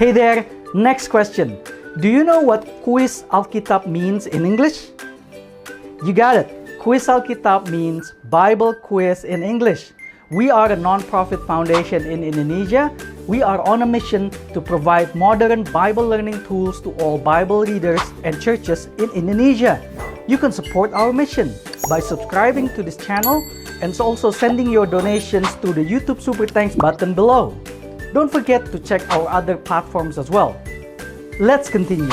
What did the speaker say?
Hey there, next question. Do you know what Quiz Alkitab means in English? You got it. Quiz Alkitab means Bible quiz in English. We are a non-profit foundation in Indonesia. We are on a mission to provide modern Bible learning tools to all Bible readers and churches in Indonesia. You can support our mission by subscribing to this channel and also sending your donations to the YouTube Super Thanks button below. Don't forget to check our other platforms as well. Let's continue.